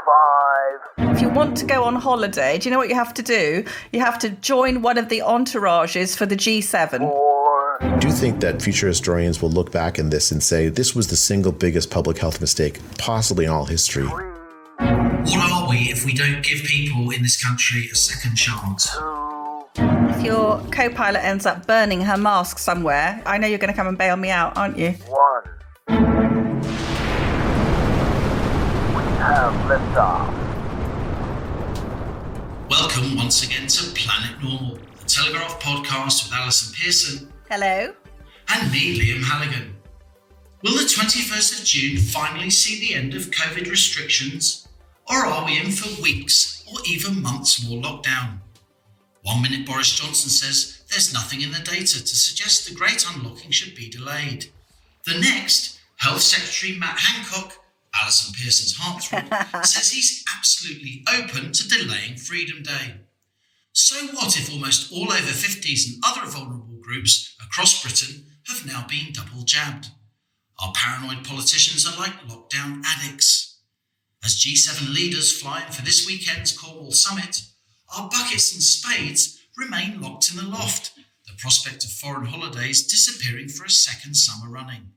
5. If you want to go on holiday, do you know what you have to do? You have to join one of the entourages for the G7. 4. I do think that future historians will look back in this and say this was the single biggest public health mistake possibly in all history. 3. What are we if we don't give people in this country a second chance? 2. If your co-pilot ends up burning her mask somewhere, I know you're going to come and bail me out, aren't you? 1. We have liftoff. Welcome once again to Planet Normal, the Telegraph podcast with Allison Pearson. Hello. And me, Liam Halligan. Will the 21st of June finally see the end of COVID restrictions? Or are we in for weeks or even months more lockdown? 1 minute Boris Johnson says there's nothing in the data to suggest the great unlocking should be delayed. The next, Health Secretary Matt Hancock, Allison Pearson's heartthrob, says he's absolutely open to delaying Freedom Day. So what if almost all over 50s and other vulnerable groups across Britain have now been double jabbed? Our paranoid politicians are like lockdown addicts. As G7 leaders fly in for this weekend's Cornwall summit, our buckets and spades remain locked in the loft, the prospect of foreign holidays disappearing for a second summer running.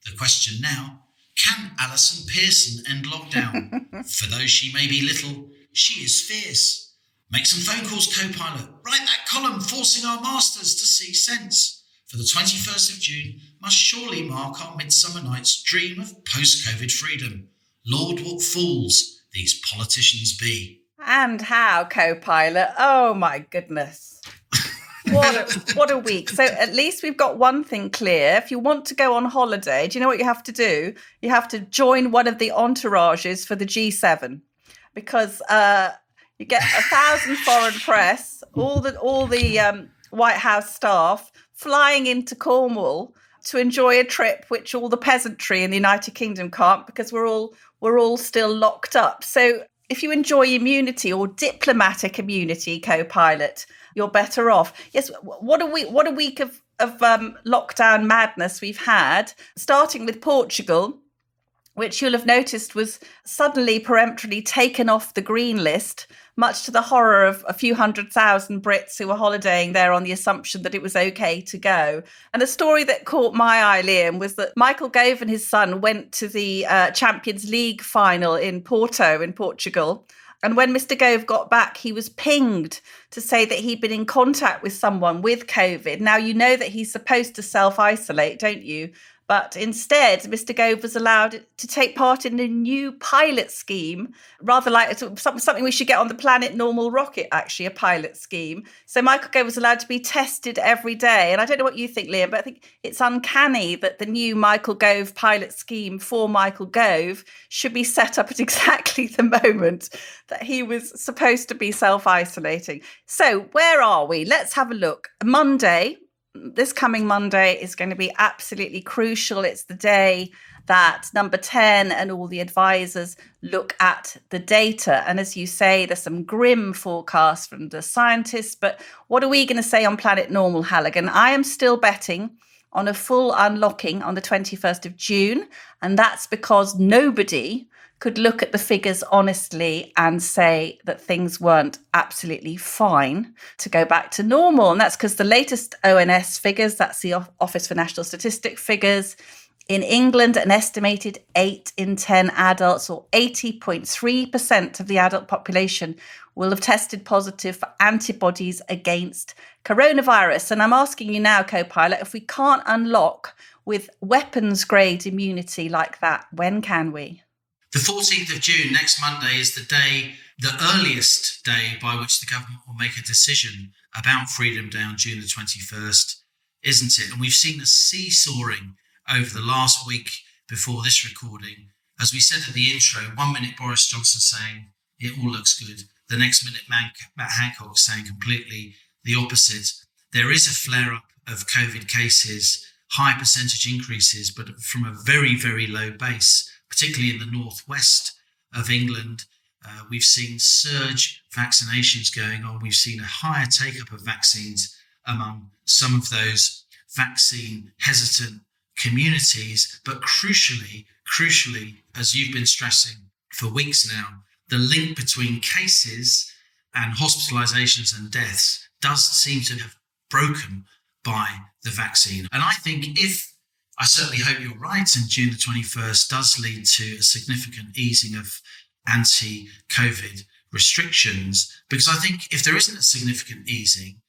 The question now, can Allison Pearson end lockdown? For though she may be little, she is fierce. Make some phone calls, co-pilot. Write that column forcing our masters to see sense. For the 21st of June must surely mark our Midsummer Night's dream of post-COVID freedom. Lord, what fools these politicians be. And how, co-pilot? Oh, my goodness. What a week. So at least we've got one thing clear. If you want to go on holiday, do you know what you have to do? You have to join one of the entourages for the G7 because you get 1,000 foreign press, all the White House staff flying into Cornwall to enjoy a trip which all the peasantry in the United Kingdom can't because we're all still locked up. So if you enjoy immunity or diplomatic immunity, co-pilot, you're better off. Yes, what a week of lockdown madness we've had, starting with Portugal, which you'll have noticed was suddenly peremptorily taken off the green list, much to the horror of a few 100,000 Brits who were holidaying there on the assumption that it was okay to go. And a story that caught my eye, Liam, was that Michael Gove and his son went to the Champions League final in Porto in Portugal. And when Mr. Gove got back, he was pinged to say that he'd been in contact with someone with COVID. Now, you know that he's supposed to self-isolate, don't you? But instead, Mr. Gove was allowed to take part in a new pilot scheme, rather like something we should get on the Planet Normal rocket, actually, a pilot scheme. So Michael Gove was allowed to be tested every day. And I don't know what you think, Liam, but I think it's uncanny that the new Michael Gove pilot scheme for Michael Gove should be set up at exactly the moment that he was supposed to be self-isolating. So where are we? Let's have a look. Monday. This coming Monday is going to be absolutely crucial. It's the day that Number 10 and all the advisors look at the data. And as you say, there's some grim forecasts from the scientists. But what are we going to say on Planet Normal, Halligan? I am still betting on a full unlocking on the 21st of June. And that's because nobody could look at the figures honestly and say that things weren't absolutely fine to go back to normal. And that's because the latest ONS figures, that's the Office for National Statistics figures, in England, an estimated 8 in 10 adults, or 80.3% of the adult population, will have tested positive for antibodies against coronavirus. And I'm asking you now, co-pilot, if we can't unlock with weapons-grade immunity like that, when can we? The 14th of June, next Monday, is the earliest day by which the government will make a decision about Freedom Day on June the 21st, isn't it? And we've seen a seesawing over the last week before this recording. As we said at the intro, 1 minute Boris Johnson saying it all looks good. The next minute Matt Hancock saying completely the opposite. There is a flare-up of COVID cases, high percentage increases, but from a very, very low base. Particularly in the northwest of England, we've seen surge vaccinations going on. We've seen a higher take-up of vaccines among some of those vaccine-hesitant communities. But crucially, as you've been stressing for weeks now, the link between cases and hospitalizations and deaths does seem to have broken by the vaccine. And I think I certainly hope you're right, and June the 21st does lead to a significant easing of anti-COVID restrictions, because I think if there isn't a significant easing,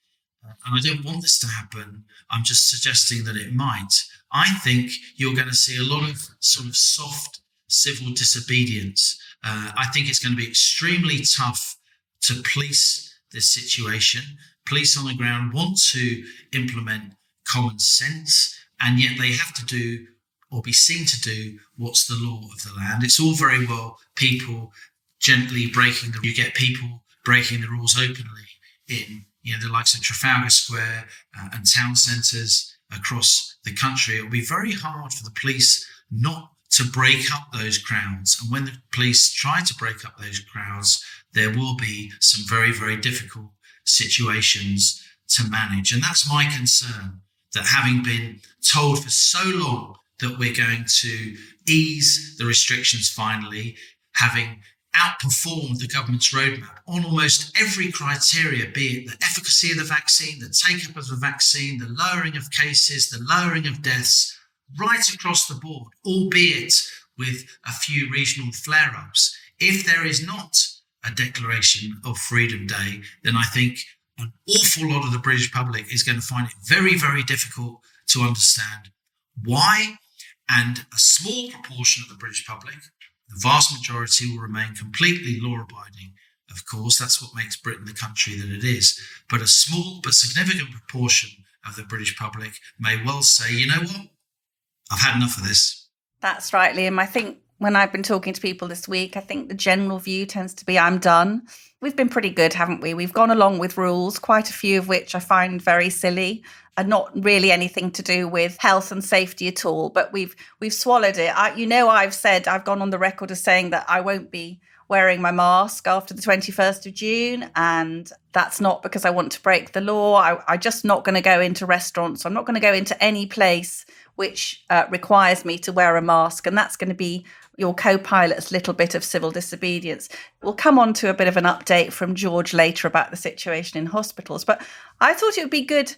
and I don't want this to happen, I'm just suggesting that it might, I think you're going to see a lot of sort of soft civil disobedience. I think it's going to be extremely tough to police this situation. Police on the ground want to implement common sense, and yet they have to do or be seen to do what's the law of the land. It's all very well people gently breaking you get people breaking the rules openly in the likes of Trafalgar Square and town centres across the country. It will be very hard for the police not to break up those crowds. And when the police try to break up those crowds, there will be some very, very difficult situations to manage. And that's my concern, that having been told for so long that we're going to ease the restrictions finally, having outperformed the government's roadmap on almost every criteria, be it the efficacy of the vaccine, the take-up of the vaccine, the lowering of cases, the lowering of deaths, right across the board, albeit with a few regional flare-ups. If there is not a declaration of Freedom Day, then I think an awful lot of the British public is going to find it very, very difficult to understand why. And a small proportion of the British public, the vast majority, will remain completely law-abiding. Of course, that's what makes Britain the country that it is. But a small but significant proportion of the British public may well say, you know what, I've had enough of this. That's right, Liam. I think when I've been talking to people this week, I think the general view tends to be, I'm done. We've been pretty good, haven't we? We've gone along with rules, quite a few of which I find very silly and not really anything to do with health and safety at all. But we've swallowed it. I've gone on the record as saying that I won't be wearing my mask after the 21st of June. And that's not because I want to break the law. I'm just not going to go into restaurants. I'm not going to go into any place which requires me to wear a mask. And that's going to be your co-pilot's little bit of civil disobedience. We'll come on to a bit of an update from George later about the situation in hospitals. But I thought it would be good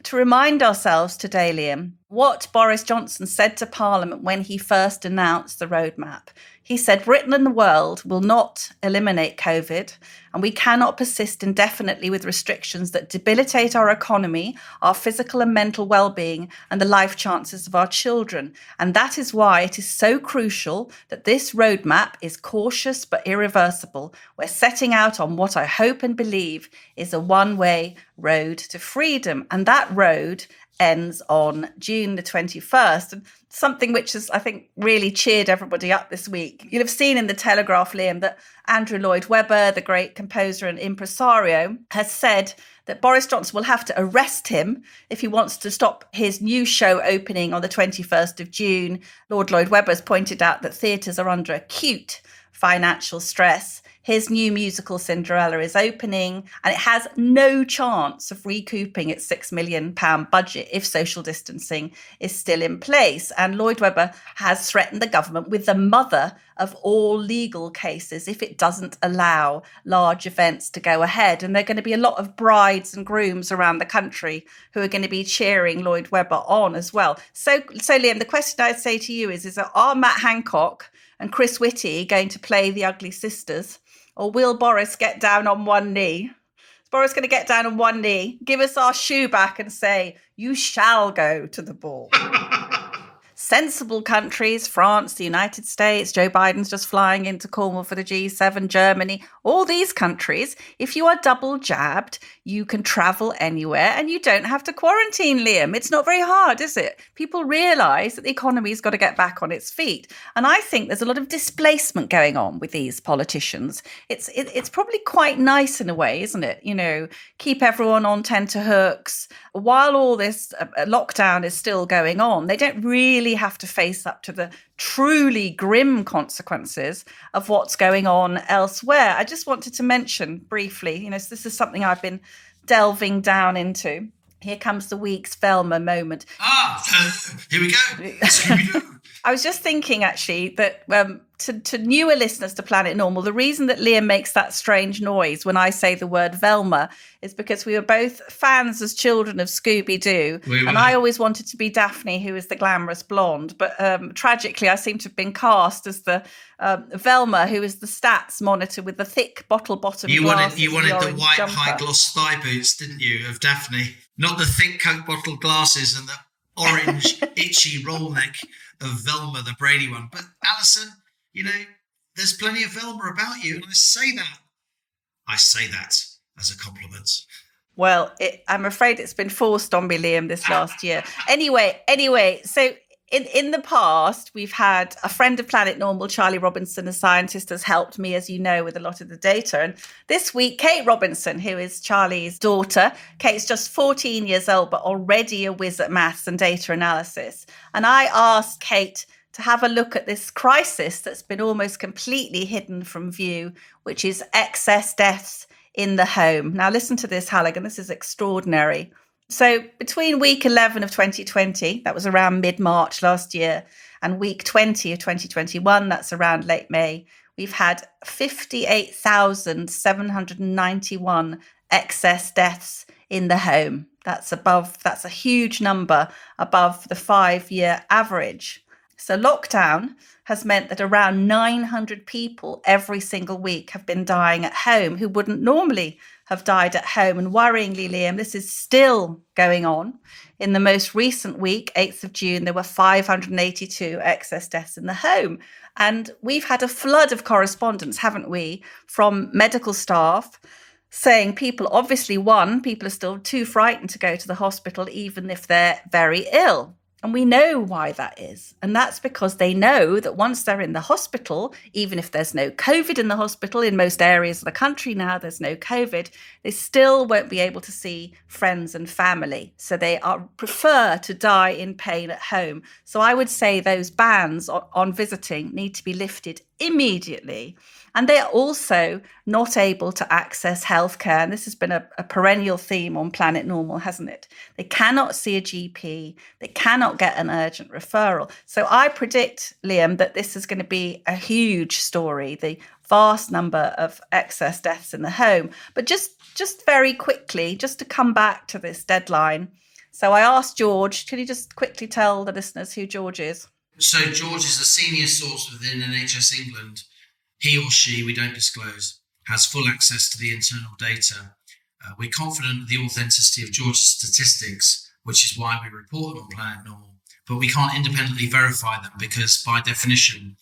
to remind ourselves today, Liam, what Boris Johnson said to Parliament when he first announced the roadmap. He said, Britain and the world will not eliminate COVID, and we cannot persist indefinitely with restrictions that debilitate our economy, our physical and mental well-being, and the life chances of our children. And that is why it is so crucial that this roadmap is cautious but irreversible. We're setting out on what I hope and believe is a one-way road to freedom. And that road ends on June the 21st. And something which has, I think, really cheered everybody up this week. You'll have seen in the Telegraph, Liam, that Andrew Lloyd Webber, the great composer and impresario, has said that Boris Johnson will have to arrest him if he wants to stop his new show opening on the 21st of June. Lord Lloyd Webber has pointed out that theatres are under acute financial stress. His new musical Cinderella is opening, and it has no chance of recouping its £6 million budget if social distancing is still in place. And Lloyd Webber has threatened the government with the mother of all legal cases if it doesn't allow large events to go ahead. And there are going to be a lot of brides and grooms around the country who are going to be cheering Lloyd Webber on as well. So Liam, the question I'd say to you is are Matt Hancock and Chris Whitty going to play the Ugly Sisters? Or will Boris get down on one knee? Is Boris going to get down on one knee, give us our shoe back and say, you shall go to the ball? Sensible countries, France, the United States, Joe Biden's just flying into Cornwall for the G7, Germany, all these countries, if you are double jabbed, you can travel anywhere and you don't have to quarantine, Liam. It's not very hard, is it? People realise that the economy's got to get back on its feet. And I think there's a lot of displacement going on with these politicians. It's probably quite nice in a way, isn't it? You know, keep everyone on tenterhooks. While all this lockdown is still going on, they don't really have to face up to the truly grim consequences of what's going on elsewhere. I just wanted to mention briefly, so this is something I've been delving down into. Here comes the week's Velma moment. Here we go. Scooby-Doo. I was just thinking, actually, that to newer listeners to Planet Normal, the reason that Liam makes that strange noise when I say the word Velma is because we were both fans as children of Scooby-Doo. And I always wanted to be Daphne, who is the glamorous blonde. But tragically, I seem to have been cast as the Velma, who is the stats monitor with the thick bottle bottom glasses. You wanted the white jumper. high gloss thigh boots, didn't you, of Daphne? Not the thick Coke bottle glasses and the orange itchy roll neck of Velma, the Brady one. But Allison, there's plenty of Velma about you, and I say that as a compliment. Well, I'm afraid it's been forced on me, Liam, this last year. Anyway, so in the past, we've had a friend of Planet Normal, Charlie Robinson, a scientist, has helped me, as you know, with a lot of the data. And this week, Kate Robinson, who is Charlie's daughter, Kate's just 14 years old, but already a whiz at maths and data analysis. And I asked Kate to have a look at this crisis that's been almost completely hidden from view, which is excess deaths in the home. Now, listen to this, Halligan. This is extraordinary. So between week 11 of 2020, that was around mid-March last year, and week 20 of 2021, that's around late May, we've had 58,791 excess deaths in the home. That's a huge number above the 5-year average. So lockdown has meant that around 900 people every single week have been dying at home who wouldn't normally have died at home. And worryingly, Liam, this is still going on. In the most recent week, 8th of June, there were 582 excess deaths in the home. And we've had a flood of correspondence, haven't we, from medical staff saying people are still too frightened to go to the hospital, even if they're very ill. And we know why that is. And that's because they know that once they're in the hospital, even if there's no COVID in the hospital, in most areas of the country now, there's no COVID, they still won't be able to see friends and family. So they prefer to die in pain at home. So I would say those bans on visiting need to be lifted immediately. And they are also not able to access healthcare. And this has been a perennial theme on Planet Normal, hasn't it? They cannot see a GP. They cannot get an urgent referral. So I predict, Liam, that this is going to be a huge story, the vast number of excess deaths in the home. But just very quickly, just to come back to this deadline. So I asked George, could you just quickly tell the listeners who George is? So George is a senior source within NHS England. He or she, we don't disclose, has full access to the internal data. We're confident of the authenticity of George's statistics, which is why we report them on Planet Normal. But we can't independently verify them because, by definition,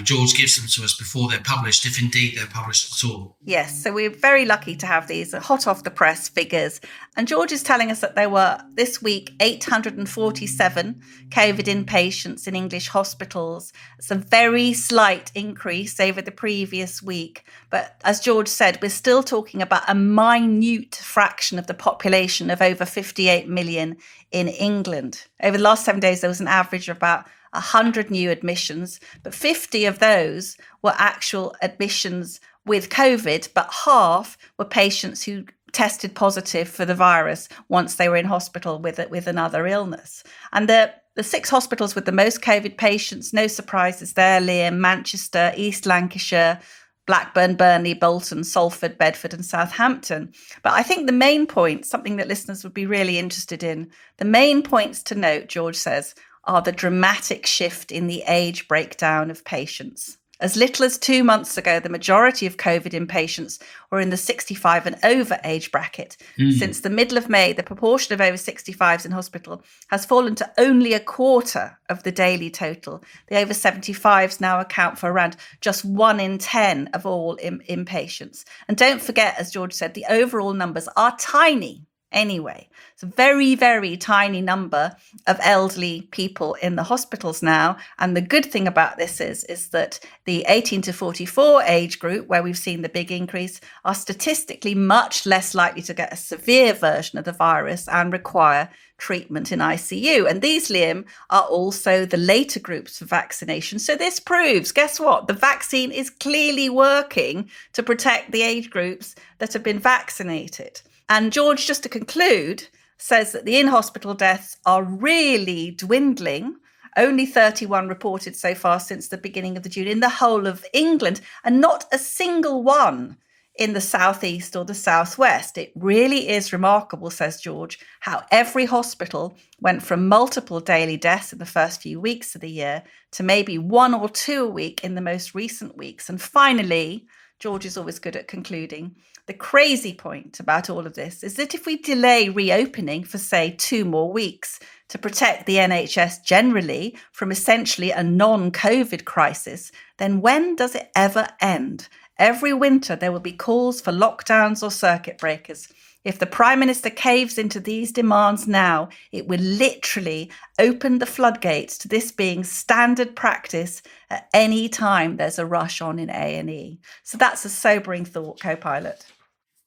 George gives them to us before they're published, if indeed they're published at all. Yes, so we're very lucky to have these hot off the press figures. And George is telling us that there were, this week, 847 COVID inpatients in English hospitals. It's a very slight increase over the previous week. But as George said, we're still talking about a minute fraction of the population of over 58 million in England. Over the last 7 days, there was an average of about 100 new admissions, but 50 of those were actual admissions with COVID, but half were patients who tested positive for the virus once they were in hospital with another illness. And the 6 hospitals with the most COVID patients, no surprises there, Liam: Manchester, East Lancashire, Blackburn, Burnley, Bolton, Salford, Bedford and Southampton. But I think the main point, something that listeners would be really interested in, the main points to note, George says, are the dramatic shift in the age breakdown of patients. As little as 2 months ago, the majority of COVID inpatients were in the 65 and over age bracket. Since the middle of May, the proportion of over 65s in hospital has fallen to only a quarter of the daily total. The over 75s now account for around just 1 in 10 of all inpatients. And don't forget, as George said, the overall numbers are tiny. Anyway, it's a very, very tiny number of elderly people in the hospitals now. And the good thing about this is that the 18 to 44 age group, where we've seen the big increase, are statistically much less likely to get a severe version of the virus and require treatment in ICU. And these, Liam, are also the later groups for vaccination. So this proves, guess what? The vaccine is clearly working to protect the age groups that have been vaccinated. And George, just to conclude, says that the in-hospital deaths are really dwindling Only 31 reported so far since the beginning of the June in the whole of England, and not a single one in the southeast or the southwest. It really is remarkable, says George, how every hospital went from multiple daily deaths in the first few weeks of the year to maybe 1 or 2 a week in the most recent weeks. And finally, George is always good at concluding, the crazy point about all of this is that if we delay reopening for, say, 2 more weeks to protect the NHS generally from essentially a non-COVID crisis, then when does it ever end? Every winter, there will be calls for lockdowns or circuit breakers. If the Prime Minister caves into these demands now, it will literally open the floodgates to this being standard practice at any time there's a rush on in A&E. So that's a sobering thought, co-pilot.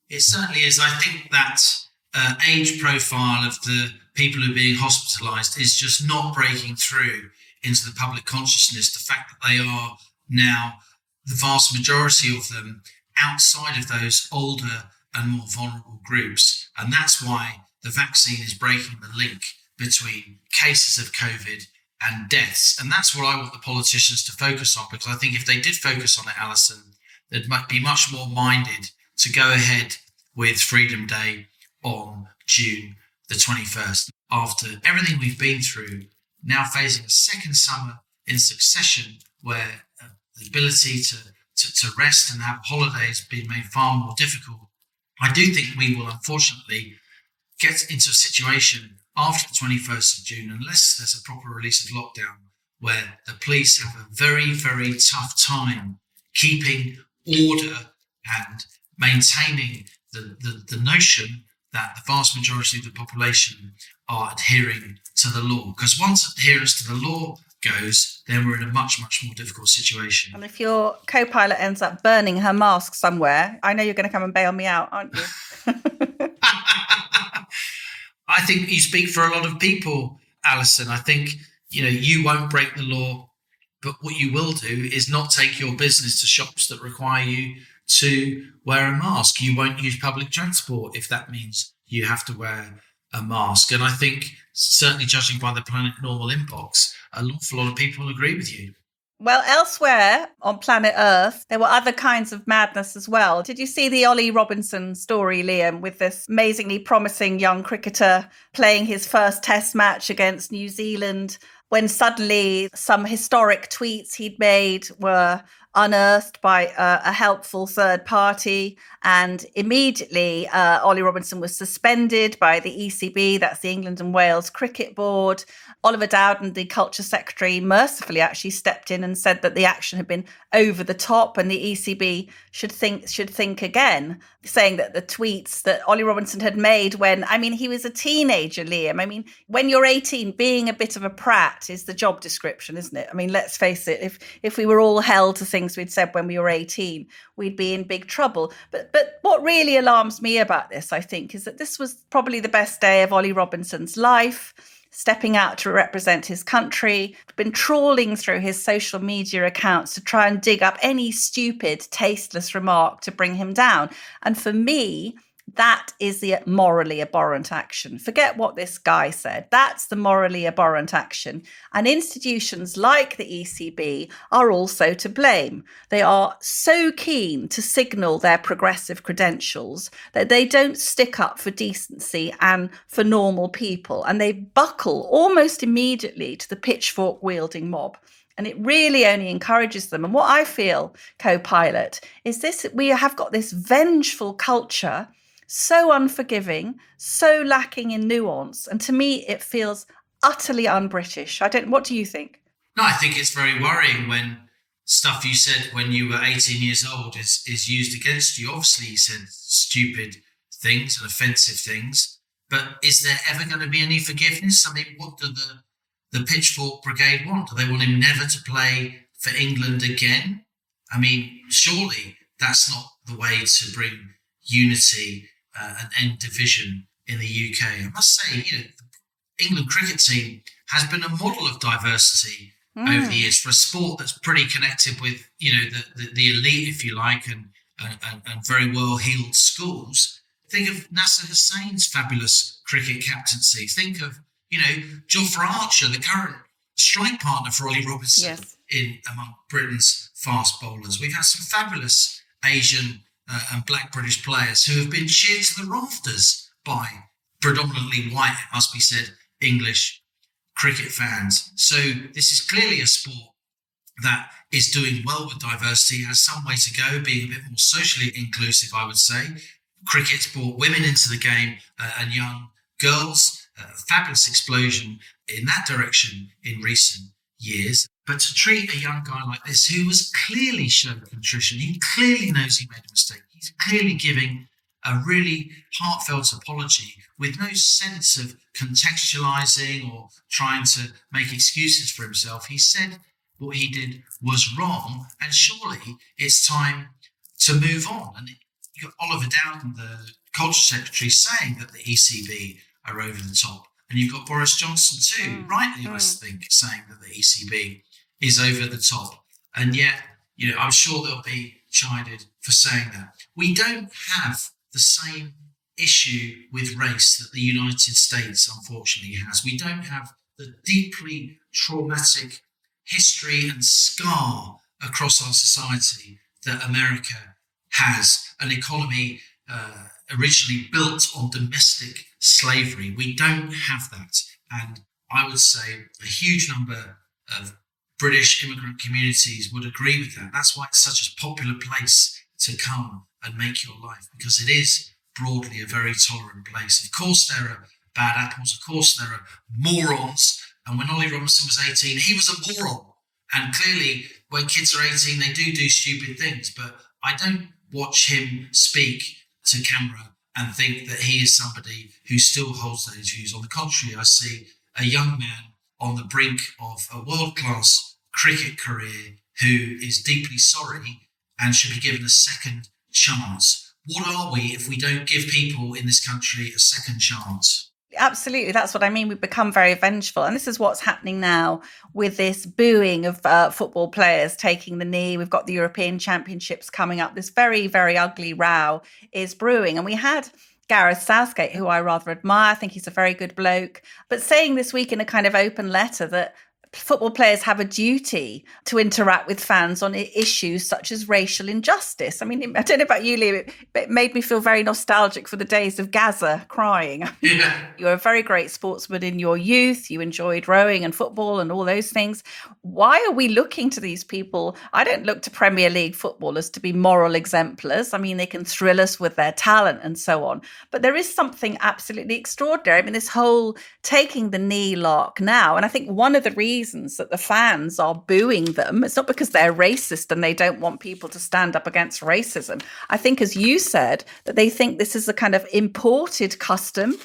It certainly is. I think that age profile of the people who are being hospitalised is just not breaking through into the public consciousness. The fact that they are now, the vast majority of them, outside of those older and more vulnerable groups. And that's why the vaccine is breaking the link between cases of COVID and deaths. And that's what I want the politicians to focus on, because I think if they did focus on it, Allison, they'd be much more minded to go ahead with Freedom Day on June the 21st. After everything we've been through, now facing a second summer in succession where the ability to rest and have holidays has been made far more difficult, I do think we will unfortunately get into a situation after the 21st of June, unless there's a proper release of lockdown, where the police have a very, very tough time keeping order and maintaining the notion that the vast majority of the population are adhering to the law. Because once adherence to the law goes, then we're in a much, much more difficult situation. And if your co-pilot ends up burning her mask somewhere, I know you're going to come and bail me out, aren't you? I think you speak for a lot of people, Alison. I think, you won't break the law, but what you will do is not take your business to shops that require you to wear a mask. You won't use public transport if that means you have to wear a mask. And I think, certainly judging by the Planet Normal inbox, an awful lot of people agree with you. Well, elsewhere on planet Earth, there were other kinds of madness as well. Did you see the Ollie Robinson story, Liam, with this amazingly promising young cricketer playing his first test match against New Zealand, when suddenly some historic tweets he'd made were unearthed by a helpful third party, and immediately Ollie Robinson was suspended by the ECB, that's the England and Wales Cricket Board. Oliver Dowden, the Culture Secretary, mercifully actually stepped in and said that the action had been over the top and the ECB should think again, saying that the tweets that Ollie Robinson had made when, he was a teenager, Liam. When you're 18, being a bit of a prat is the job description, isn't it? Let's face it, if we were all held to things we'd said when we were 18, we'd be in big trouble. But what really alarms me about this, I think, is that this was probably the best day of Ollie Robinson's life, stepping out to represent his country, been trawling through his social media accounts to try and dig up any stupid, tasteless remark to bring him down. And for me, that is the morally abhorrent action. Forget what this guy said. That's the morally abhorrent action. And institutions like the ECB are also to blame. They are so keen to signal their progressive credentials that they don't stick up for decency and for normal people. And they buckle almost immediately to the pitchfork-wielding mob. And it really only encourages them. And what I feel, co-pilot, is this: we have got this vengeful culture, so unforgiving, so lacking in nuance. And to me, it feels utterly un-British. What do you think? No, I think it's very worrying when stuff you said when you were 18 years old is used against you. Obviously, you said stupid things and offensive things, but is there ever going to be any forgiveness? What do the Pitchfork Brigade want? Do they want him never to play for England again? Surely that's not the way to bring unity and end division in the UK. I must say, the England cricket team has been a model of diversity over the years for a sport that's pretty connected with, the elite, if you like, and very well-heeled schools. Think of Nasser Hussain's fabulous cricket captaincy. Think of, Jofra Archer, the current strike partner for Ollie Robinson Yes. in among Britain's fast bowlers. We've had some fabulous Asian and black British players who have been cheered to the rafters by predominantly white, it must be said, English cricket fans. So this is clearly a sport that is doing well with diversity, has some way to go, being a bit more socially inclusive, I would say. Cricket's brought women into the game and young girls. Fabulous explosion in that direction in recent years. But to treat a young guy like this, who was clearly showing contrition, he clearly knows he made a mistake. He's clearly giving a really heartfelt apology with no sense of contextualizing or trying to make excuses for himself. He said what he did was wrong, and surely it's time to move on. And you got Oliver Dowden, the Culture Secretary, saying that the ECB are over the top. And you've got Boris Johnson too, rightly, I think, saying that the ECB is over the top. And yet, I'm sure they'll be chided for saying that. We don't have the same issue with race that the United States, unfortunately, has. We don't have the deeply traumatic history and scar across our society that America has. An economy originally built on domestic slavery. We don't have that. And I would say a huge number of British immigrant communities would agree with that. That's why it's such a popular place to come and make your life, because it is broadly a very tolerant place. Of course, there are bad apples. Of course, there are morons. And when Ollie Robinson was 18, he was a moron. And clearly, when kids are 18, they do stupid things. But I don't watch him speak to camera and think that he is somebody who still holds those views. On the contrary, I see a young man on the brink of a world-class cricket career who is deeply sorry and should be given a second chance. What are we if we don't give people in this country a second chance? Absolutely. That's what I mean. We've become very vengeful. And this is what's happening now with this booing of football players taking the knee. We've got the European Championships coming up. This very, very ugly row is brewing. And we had Gareth Southgate, who I rather admire. I think he's a very good bloke. But saying this week in a kind of open letter that football players have a duty to interact with fans on issues such as racial injustice. I mean, I don't know about you, Liam, it made me feel very nostalgic for the days of Gaza crying. Yeah. You were a very great sportsman in your youth. You enjoyed rowing and football and all those things. Why are we looking to these people? I don't look to Premier League footballers to be moral exemplars. I mean, they can thrill us with their talent and so on. But there is something absolutely extraordinary. I mean, this whole taking the knee lark now. And I think one of the reasons that the fans are booing them, it's not because they're racist and they don't want people to stand up against racism. I think, as you said, that they think this is a kind of imported custom,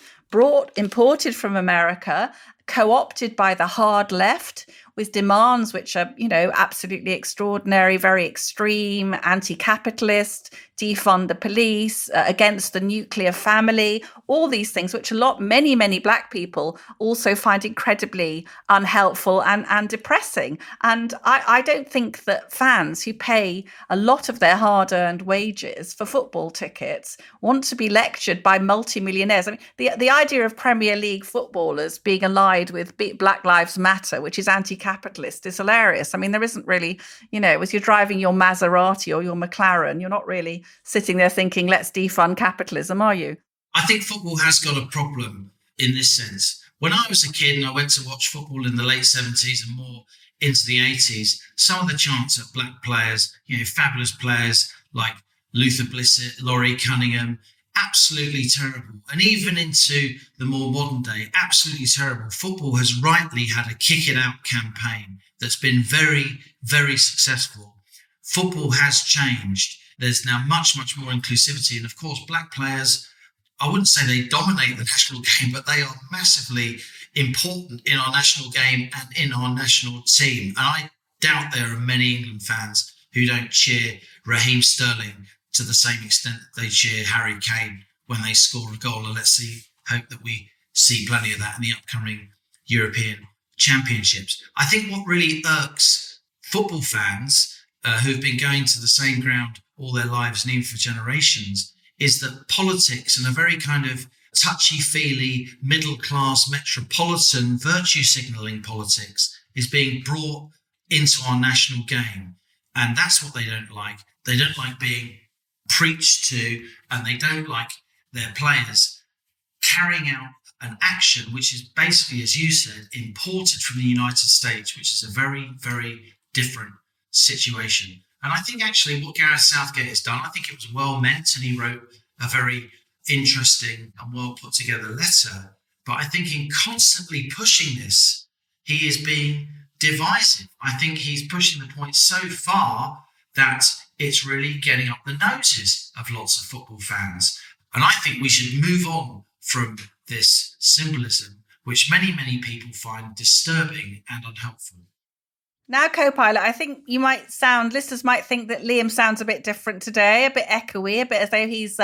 imported from America, co-opted by the hard left with demands which are, absolutely extraordinary, very extreme, anti-capitalist, defund the police, against the nuclear family, all these things, which many Black people also find incredibly unhelpful and depressing. And I don't think that fans who pay a lot of their hard-earned wages for football tickets want to be lectured by multimillionaires. I mean, the idea of Premier League footballers being allied with Black Lives Matter, which is anti-capitalist, is hilarious. I mean, there isn't really, as you're driving your Maserati or your McLaren, you're not really sitting there thinking, let's defund capitalism, are you? I think football has got a problem in this sense. When I was a kid and I went to watch football in the late 70s and more into the 80s, some of the chants at Black players, fabulous players like Luther Blissett, Laurie Cunningham, absolutely terrible. And even into the more modern day, absolutely terrible. Football has rightly had a kick it out campaign that's been very, very successful. Football has changed. There's now much more inclusivity. And of course, Black players, I wouldn't say they dominate the national game, but they are massively important in our national game and in our national team. And I doubt there are many England fans who don't cheer Raheem Sterling to the same extent that they cheer Harry Kane when they score a goal. And let's hope that we see plenty of that in the upcoming European Championships. I think what really irks football fans who've been going to the same ground all their lives and even for generations is that politics and a very kind of touchy-feely, middle-class, metropolitan, virtue-signalling politics is being brought into our national game. And that's what they don't like. They don't like being preached to, and they don't like their players carrying out an action which is basically, as you said, imported from the United States, which is a very, very different situation. And I think actually what Gareth Southgate has done, I think it was well meant, and he wrote a very interesting and well put together letter. But I think in constantly pushing this, he is being divisive. I think he's pushing the point so far that it's really getting up the noses of lots of football fans. And I think we should move on from this symbolism, which many, many people find disturbing and unhelpful. Now, co-pilot, I think listeners might think that Liam sounds a bit different today, a bit echoey, a bit as though he's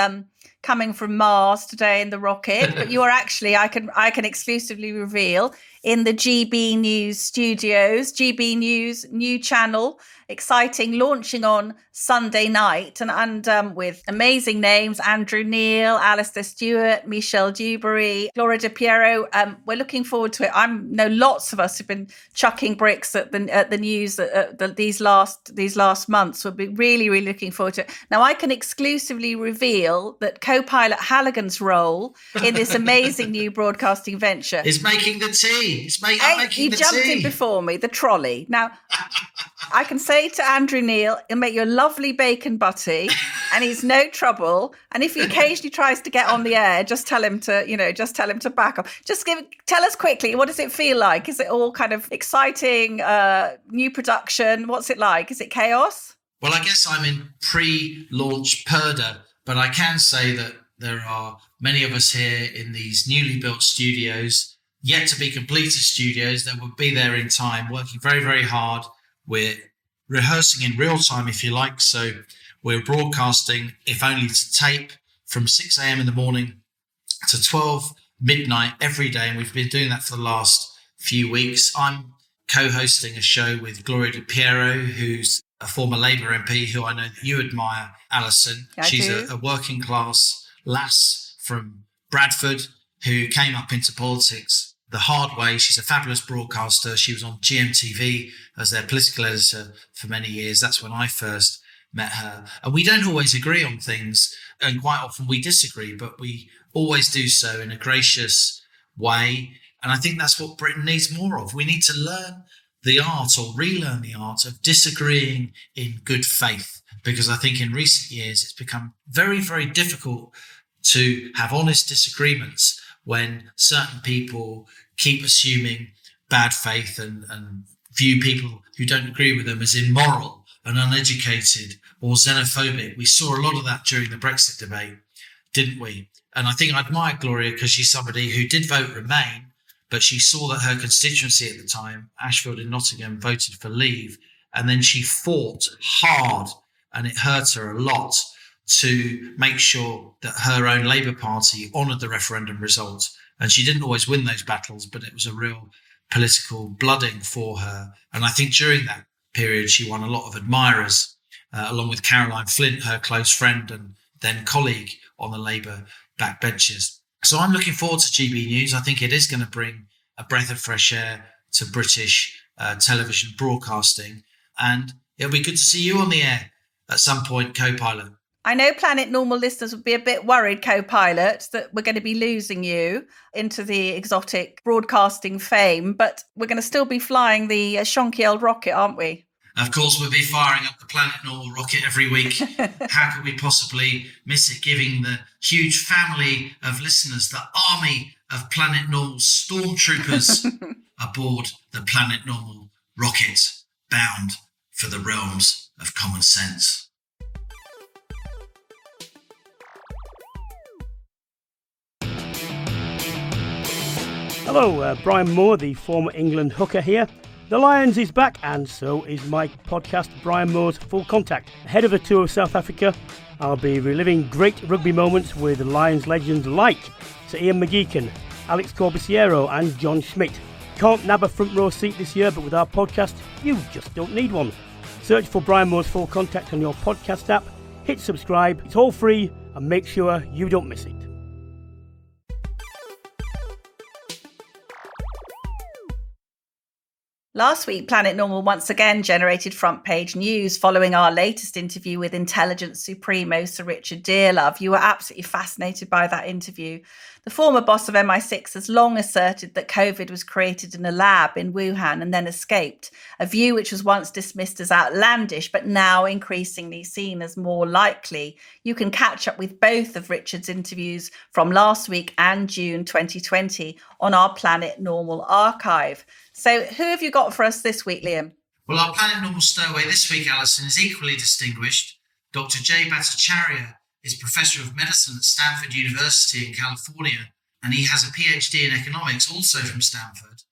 coming from Mars today in the rocket. But you are actually, I can exclusively reveal, in the GB News studios, GB News, new channel, exciting, launching on Sunday night, and with amazing names: Andrew Neil, Alistair Stewart, Michelle Dewberry, Gloria Di Piero. We're looking forward to it. I know lots of us have been chucking bricks at the news these last months. We'll be really, really looking forward to it. Now, I can exclusively reveal that co-pilot Halligan's role in this amazing new broadcasting venture is making the tea. He jumped in before me, the trolley. Now, I can say to Andrew Neil, he'll make you a lovely bacon butty, and he's no trouble. And if he occasionally tries to get on the air, just tell him to back off. Tell us quickly, what does it feel like? Is it all kind of exciting, new production? What's it like? Is it chaos? Well, I guess I'm in pre-launch purdah, but I can say that there are many of us here in these newly built studios, yet to be completed studios, that will be there in time, working very, very hard. We're rehearsing in real time, if you like. So we're broadcasting, if only to tape, from 6 a.m. in the morning to 12 midnight every day. And we've been doing that for the last few weeks. I'm co-hosting a show with Gloria Di Piero, who's a former Labour MP, who I know that you admire, Allison. She's a working class lass from Bradford who came up into politics the hard way. She's a fabulous broadcaster. She was on GMTV as their political editor for many years. That's when I first met her. And we don't always agree on things, and quite often we disagree, but we always do so in a gracious way. And I think that's what Britain needs more of. We need to learn the art, or relearn the art, of disagreeing in good faith, because I think in recent years it's become very, very difficult to have honest disagreements when certain people keep assuming bad faith and view people who don't agree with them as immoral and uneducated or xenophobic. We saw a lot of that during the Brexit debate, didn't we? And I think I admire Gloria because she's somebody who did vote Remain, but she saw that her constituency at the time, Ashfield in Nottingham, voted for Leave. And then she fought hard, and it hurt her a lot, to make sure that her own Labour Party honoured the referendum result. And she didn't always win those battles, but it was a real political blooding for her. And I think during that period, she won a lot of admirers, along with Caroline Flint, her close friend and then colleague on the Labour backbenches. So I'm looking forward to GB News. I think it is going to bring a breath of fresh air to British television broadcasting. And it'll be good to see you on the air at some point, co-pilot. I know Planet Normal listeners would be a bit worried, co-pilot, that we're going to be losing you into the exotic broadcasting fame, but we're going to still be flying the shonky old rocket, aren't we? Of course, we'll be firing up the Planet Normal rocket every week. How could we possibly miss it, giving the huge family of listeners, the army of Planet Normal stormtroopers aboard the Planet Normal rocket, bound for the realms of common sense. Hello, Brian Moore, the former England hooker here. The Lions is back, and so is my podcast, Brian Moore's Full Contact. Ahead of the tour of South Africa, I'll be reliving great rugby moments with Lions legends like Sir Ian McGeechan, Alex Corbisiero and John Schmidt. Can't nab a front row seat this year, but with our podcast, you just don't need one. Search for Brian Moore's Full Contact on your podcast app, hit subscribe, it's all free, and make sure you don't miss it. Last week, Planet Normal once again generated front page news following our latest interview with intelligence supremo Sir Richard Dearlove. You were absolutely fascinated by that interview. The former boss of MI6 has long asserted that COVID was created in a lab in Wuhan and then escaped, a view which was once dismissed as outlandish, but now increasingly seen as more likely. You can catch up with both of Richard's interviews from last week and June 2020 on our Planet Normal archive. So who have you got for us this week, Liam? Well, our Planet Normal Stairway this week, Allison, is equally distinguished. Dr. Jay Bhattacharya is Professor of Medicine at Stanford University in California, and he has a PhD in economics, also from Stanford.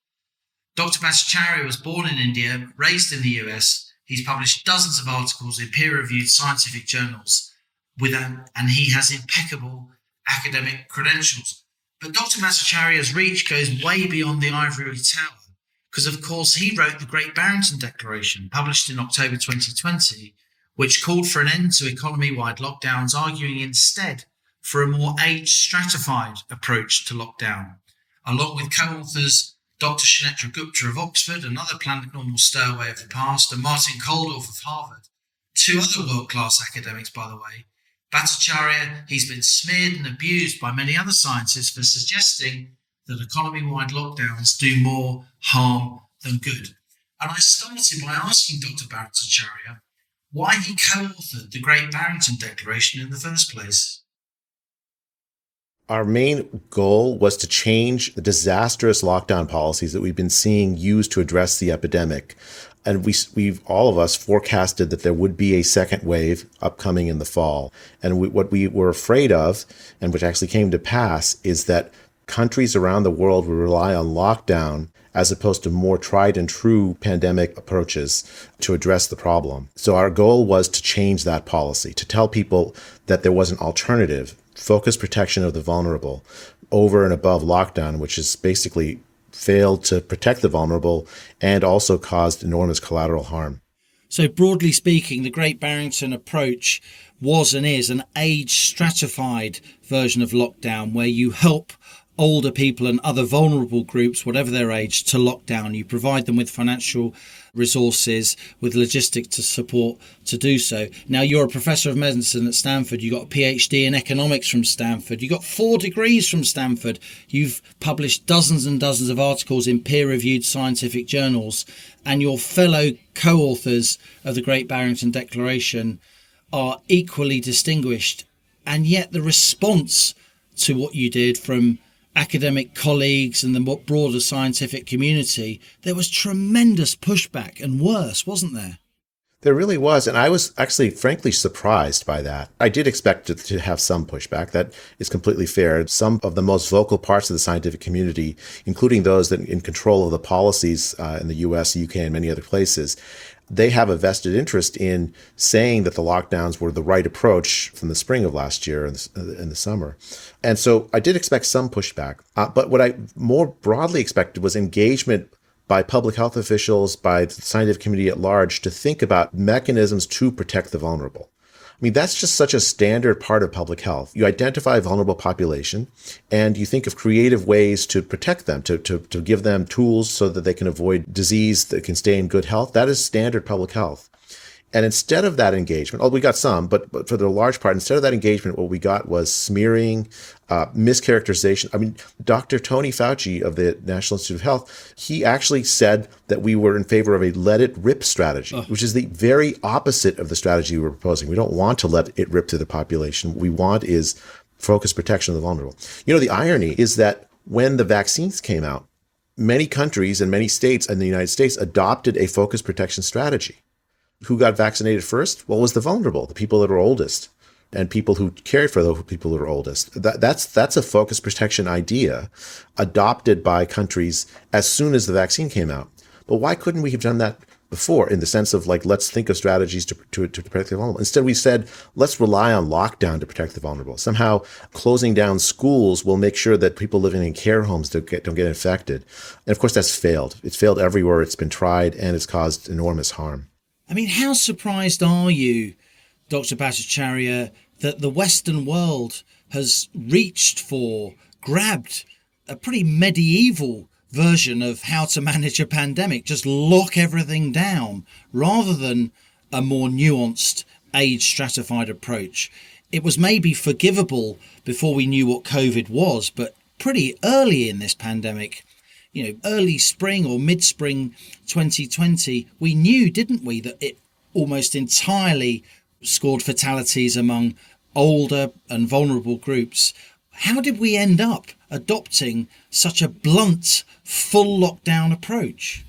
Dr. Bhattacharya was born in India, raised in the US. He's published dozens of articles in peer-reviewed scientific journals, and he has impeccable academic credentials. But Dr. Bhattacharya's reach goes way beyond the ivory tower, because, of course, he wrote the Great Barrington Declaration, published in October 2020, which called for an end to economy-wide lockdowns, arguing instead for a more age-stratified approach to lockdown. Along with co-authors Dr. Sunetra Gupta of Oxford, another Planet Normal Stairway of the past, and Martin Koldorf of Harvard, two other world-class academics, by the way, Bhattacharya, he's been smeared and abused by many other scientists for suggesting that economy-wide lockdowns do more harm than good. And I started by asking Dr. Bhattacharya why he co-authored the Great Barrington Declaration in the first place. Our main goal was to change the disastrous lockdown policies that we've been seeing used to address the epidemic. And we've all of us forecasted that there would be a second wave upcoming in the fall. And what we were afraid of, and which actually came to pass, is that countries around the world would rely on lockdown as opposed to more tried and true pandemic approaches to address the problem. So our goal was to change that policy, to tell people that there was an alternative, focused protection of the vulnerable, over and above lockdown, which has basically failed to protect the vulnerable and also caused enormous collateral harm. So broadly speaking, the Great Barrington approach was and is an age-stratified version of lockdown where you help older people and other vulnerable groups, whatever their age, to lock down. You provide them with financial resources, with logistics to support to do so. Now, you're a professor of medicine at Stanford. You got a PhD in economics from Stanford. You got 4 degrees from Stanford. You've published dozens and dozens of articles in peer-reviewed scientific journals. And your fellow co-authors of the Great Barrington Declaration are equally distinguished. And yet the response to what you did from academic colleagues and the broader scientific community, there was tremendous pushback, and worse, wasn't there? There really was. And I was actually, frankly, surprised by that. I did expect it to have some pushback. That is completely fair. Some of the most vocal parts of the scientific community, including those that in control of the policies in the US, UK, and many other places, they have a vested interest in saying that the lockdowns were the right approach from the spring of last year in the summer. And so I did expect some pushback. But what I more broadly expected was engagement by public health officials, by the scientific community at large, to think about mechanisms to protect the vulnerable. I mean, that's just such a standard part of public health. You identify a vulnerable population and you think of creative ways to protect them, to give them tools so that they can avoid disease, that can stay in good health. That is standard public health. And instead of that engagement, we got some, but for the large part, instead of that engagement, what we got was smearing, mischaracterization. I mean, Dr. Tony Fauci of the National Institute of Health, he actually said that we were in favor of a let it rip strategy, which is the very opposite of the strategy we were proposing. We don't want to let it rip to the population. What we want is focused protection of the vulnerable. You know, the irony is that when the vaccines came out, many countries and many states in the United States adopted a focused protection strategy. Who got vaccinated first? Well, it was the vulnerable, the people that are oldest, and people who cared for the people that are oldest. That's a focused protection idea adopted by countries as soon as the vaccine came out. But why couldn't we have done that before, in the sense of, like, let's think of strategies to protect the vulnerable? Instead, we said, let's rely on lockdown to protect the vulnerable. Somehow closing down schools will make sure that people living in care homes don't get infected. And of course, that's failed. It's failed everywhere it's been tried, and it's caused enormous harm. I mean, how surprised are you, Dr. Bhattacharya, that the Western world has grabbed a pretty medieval version of how to manage a pandemic, just lock everything down, rather than a more nuanced, age stratified approach. It was maybe forgivable before we knew what COVID was, but pretty early in this pandemic, early spring or mid-spring 2020, we knew, didn't we, that it almost entirely scored fatalities among older and vulnerable groups. How did we end up adopting such a blunt, full lockdown approach?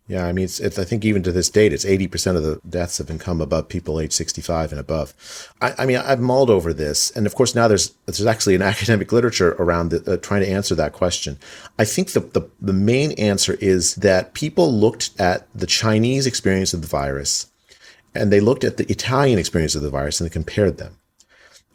Yeah, I mean, I think even to this date, it's 80% of the deaths have been come above people age 65 and above. I mean, I've mulled over this. And of course, now there's actually an academic literature around trying to answer that question. I think the main answer is that people looked at the Chinese experience of the virus, and they looked at the Italian experience of the virus, and they compared them.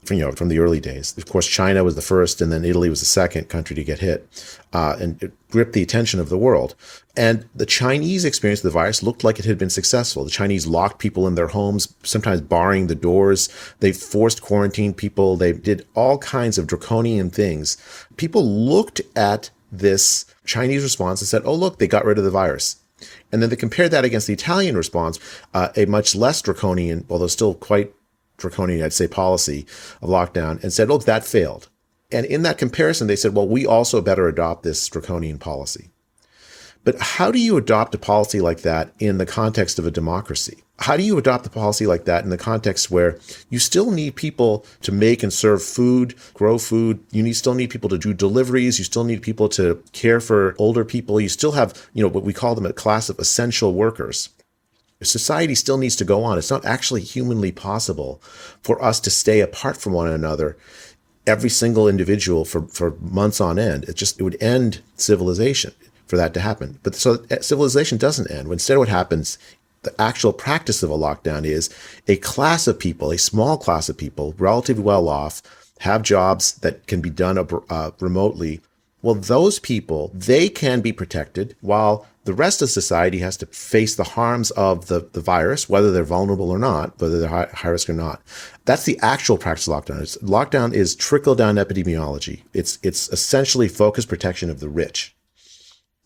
From the early days. Of course, China was the first, and then Italy was the second country to get hit, and it gripped the attention of the world. And the Chinese experience of the virus looked like it had been successful. The Chinese locked people in their homes, sometimes barring the doors. They forced quarantine people. They did all kinds of draconian things. People looked at this Chinese response and said, oh, look, they got rid of the virus. And then they compared that against the Italian response, a much less draconian, although still quite draconian, I'd say, policy of lockdown, and said, look, that failed. And in that comparison, they said, well, we also better adopt this draconian policy. But how do you adopt a policy like that in the context of a democracy? How do you adopt a policy like that in the context where you still need people to make and serve food, grow food? You still need people to do deliveries. You still need people to care for older people. You still have, what we call them a class of essential workers. Society still needs to go on. It's not actually humanly possible for us to stay apart from one another, every single individual for months on end. It would end civilization for that to happen. But so civilization doesn't end. Instead, what happens, the actual practice of a lockdown is a class of people, a small class of people, relatively well off, have jobs that can be done remotely. Well, those people, they can be protected while the rest of society has to face the harms of the virus, whether they're vulnerable or not, whether they're high risk or not. That's the actual practice of lockdown. Lockdown is trickle-down epidemiology. It's essentially focused protection of the rich.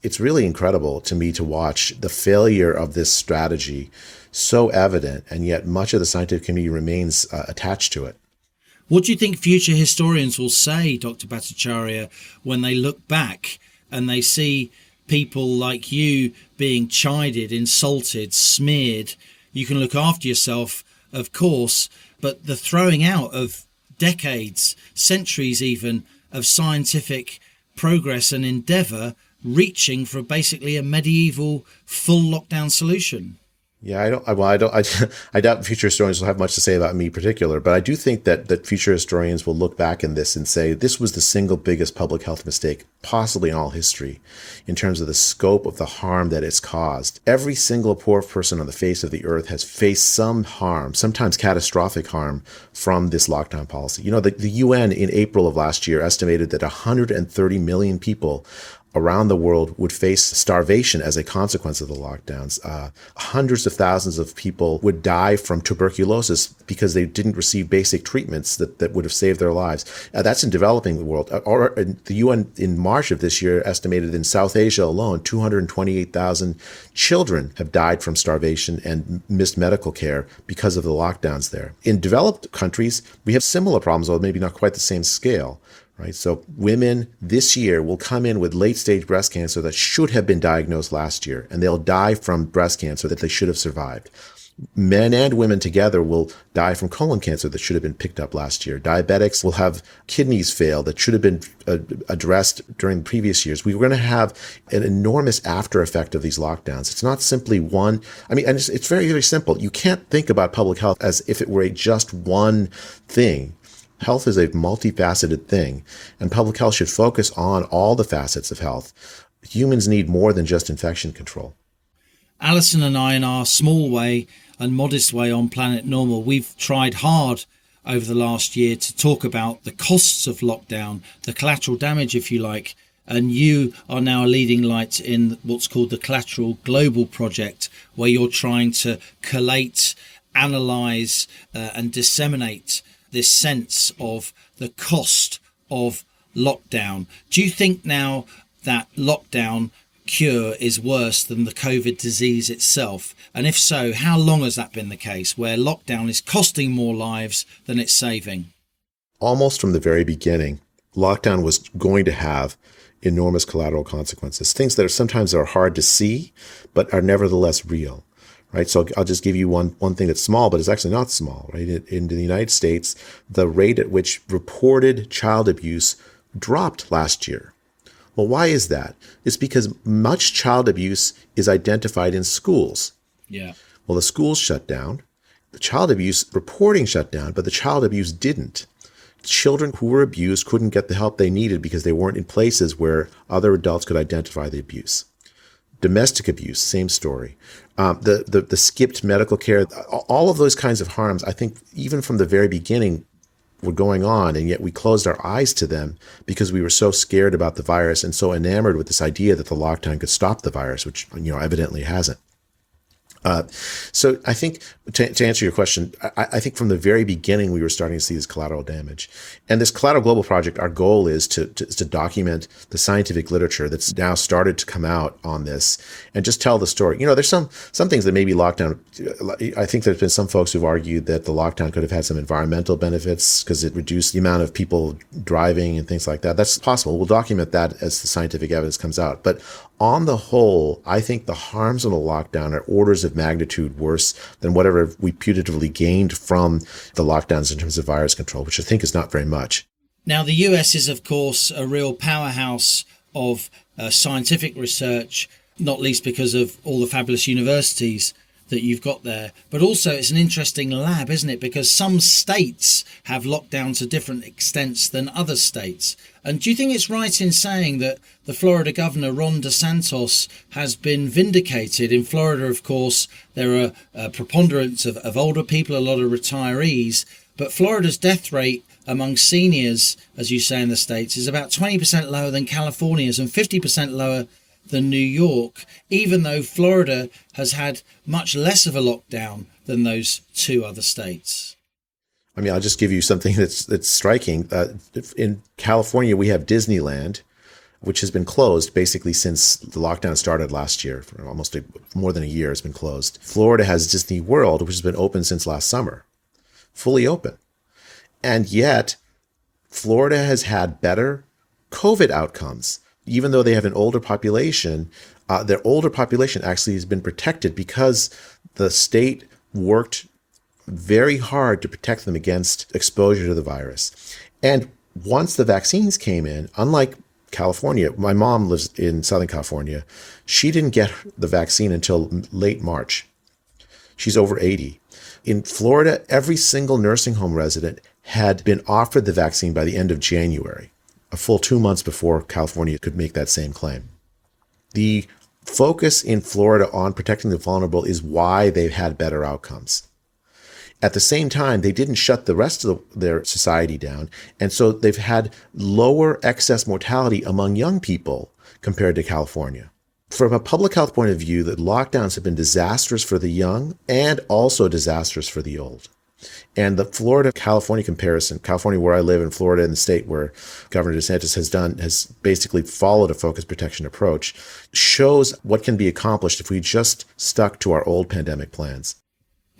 It's really incredible to me to watch the failure of this strategy so evident, and yet much of the scientific community remains attached to it. What do you think future historians will say, Dr. Bhattacharya, when they look back and they see people like you being chided, insulted, smeared? You can look after yourself, of course, but the throwing out of decades, centuries even, of scientific progress and endeavour, reaching for basically a medieval full lockdown solution. Yeah, I doubt future historians will have much to say about me in particular, but I do think that future historians will look back in this and say this was the single biggest public health mistake possibly in all history in terms of the scope of the harm that it's caused. Every single poor person on the face of the earth has faced some harm, sometimes catastrophic harm, from this lockdown policy. The UN in April of last year estimated that 130 million people around the world would face starvation as a consequence of the lockdowns. Hundreds of thousands of people would die from tuberculosis because they didn't receive basic treatments that would have saved their lives. That's in developing world. The UN in March of this year estimated in South Asia alone, 228,000 children have died from starvation and missed medical care because of the lockdowns there. In developed countries, we have similar problems, although maybe not quite the same scale. Right. So women this year will come in with late stage breast cancer that should have been diagnosed last year, and they'll die from breast cancer that they should have survived. Men and women together will die from colon cancer that should have been picked up last year. Diabetics will have kidneys fail that should have been addressed during previous years. We were going to have an enormous after effect of these lockdowns. It's not simply one. And it's very, very simple. You can't think about public health as if it were just one thing. Health is a multifaceted thing, and public health should focus on all the facets of health. Humans need more than just infection control. Allison and I, in our small way and modest way on Planet Normal, we've tried hard over the last year to talk about the costs of lockdown, the collateral damage, if you like. And you are now a leading light in what's called the Collateral Global Project, where you're trying to collate, analyse and disseminate this sense of the cost of lockdown. Do you think now that lockdown cure is worse than the COVID disease itself? And if so, how long has that been the case, where lockdown is costing more lives than it's saving? Almost from the very beginning, lockdown was going to have enormous collateral consequences, things that sometimes are hard to see, but are nevertheless real. Right. So I'll just give you one thing that's small, but it's actually not small. Right. In the United States, the rate at which reported child abuse dropped last year. Well, why is that? It's because much child abuse is identified in schools. Yeah. Well, the schools shut down. The child abuse reporting shut down, but the child abuse didn't. Children who were abused couldn't get the help they needed because they weren't in places where other adults could identify the abuse. Domestic abuse, same story. The skipped medical care, all of those kinds of harms, I think even from the very beginning were going on, and yet we closed our eyes to them because we were so scared about the virus and so enamored with this idea that the lockdown could stop the virus, which evidently hasn't. So I think to answer your question, I think from the very beginning we were starting to see this collateral damage. And this Collateral Global Project, our goal is to document the scientific literature that's now started to come out on this and just tell the story. There's some things that maybe lockdown, I think there's been some folks who've argued that the lockdown could have had some environmental benefits because it reduced the amount of people driving and things like that. That's possible. We'll document that as the scientific evidence comes out. But on the whole, I think the harms of the lockdown are orders of magnitude worse than whatever we putatively gained from the lockdowns in terms of virus control, which I think is not very much. Now, the US is, of course, a real powerhouse of scientific research, not least because of all the fabulous universities that you've got there. But also it's an interesting lab, isn't it? Because some states have lockdowns to different extents than other states. And do you think it's right in saying that the Florida governor, Ron DeSantis, has been vindicated? In Florida, of course, there are a preponderance of older people, a lot of retirees. But Florida's death rate among seniors, as you say in the States, is about 20% lower than California's and 50% lower than New York, even though Florida has had much less of a lockdown than those two other states. I mean, I'll just give you something that's striking. In California, we have Disneyland, which has been closed basically since the lockdown started last year. For almost more than a year, it's been closed. Florida has Disney World, which has been open since last summer, fully open. And yet, Florida has had better COVID outcomes. Even though they have an older population, their older population actually has been protected because the state worked very hard to protect them against exposure to the virus. And once the vaccines came in, unlike California, my mom lives in Southern California, she didn't get the vaccine until late March. She's over 80. In Florida, every single nursing home resident had been offered the vaccine by the end of January, a full 2 months before California could make that same claim. The focus in Florida on protecting the vulnerable is why they've had better outcomes. At the same time, they didn't shut the rest of their society down, and so they've had lower excess mortality among young people compared to California. From a public health point of view, the lockdowns have been disastrous for the young and also disastrous for the old. And the Florida-California comparison, California where I live and Florida in the state where Governor DeSantis has basically followed a focused protection approach, shows what can be accomplished if we just stuck to our old pandemic plans.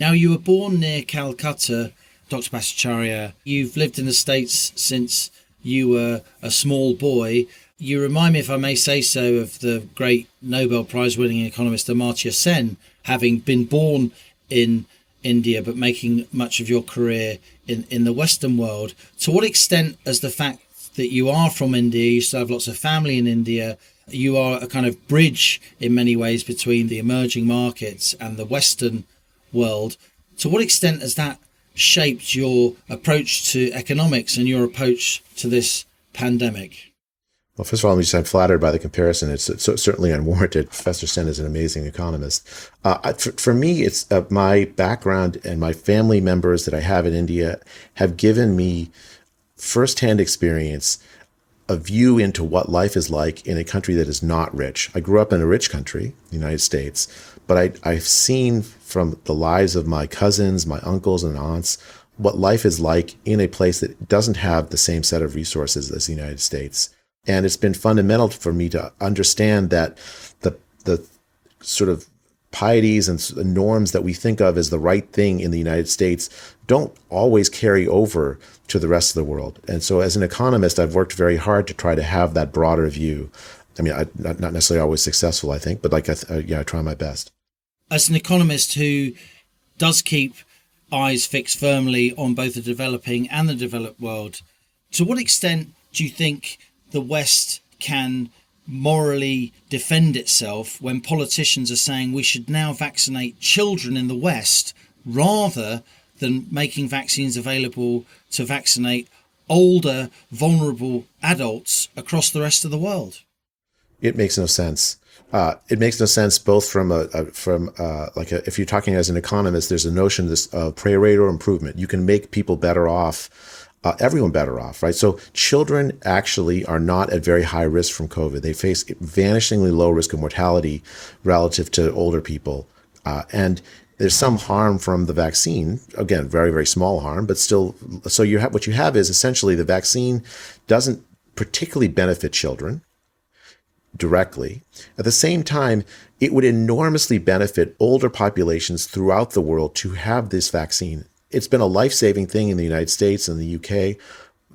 Now, you were born near Calcutta, Dr. Bhattacharya. You've lived in the States since you were a small boy. You remind me, if I may say so, of the great Nobel Prize-winning economist Amartya Sen, having been born in India, but making much of your career in the Western world. To what extent, as the fact that you are from India, you still have lots of family in India, you are a kind of bridge in many ways between the emerging markets and the Western world. To what extent has that shaped your approach to economics and your approach to this pandemic? Well, first of all, I'm flattered by the comparison. It's certainly unwarranted. Professor Sen is an amazing economist. For me, it's my background and my family members that I have in India have given me firsthand experience, a view into what life is like in a country that is not rich. I grew up in a rich country, the United States, but I've seen from the lives of my cousins, my uncles and aunts, what life is like in a place that doesn't have the same set of resources as the United States. And it's been fundamental for me to understand that the sort of pieties and norms that we think of as the right thing in the United States don't always carry over to the rest of the world. And so as an economist, I've worked very hard to try to have that broader view. I mean, I'm not necessarily always successful, I think, but I try my best. As an economist who does keep eyes fixed firmly on both the developing and the developed world, to what extent do you think the West can morally defend itself when politicians are saying we should now vaccinate children in the West rather than making vaccines available to vaccinate older, vulnerable adults across the rest of the world? It makes no sense. It makes no sense both if you're talking as an economist, there's a notion of pro rata improvement. You can make people better off, everyone better off, right? So children actually are not at very high risk from COVID. They face vanishingly low risk of mortality relative to older people. And there's some harm from the vaccine, again, very, very small harm, but still. So what you have is essentially the vaccine doesn't particularly benefit children directly. At the same time, it would enormously benefit older populations throughout the world to have this vaccine. It's been a life-saving thing in the United States and the UK.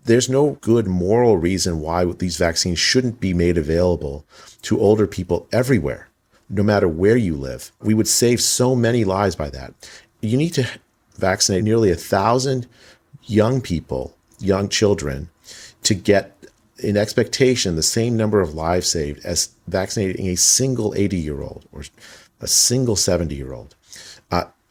There's no good moral reason why these vaccines shouldn't be made available to older people everywhere, no matter where you live. We would save so many lives by that. You need to vaccinate nearly 1,000 young people, young children, to get in expectation the same number of lives saved as vaccinating a single 80-year-old or a single 70-year-old.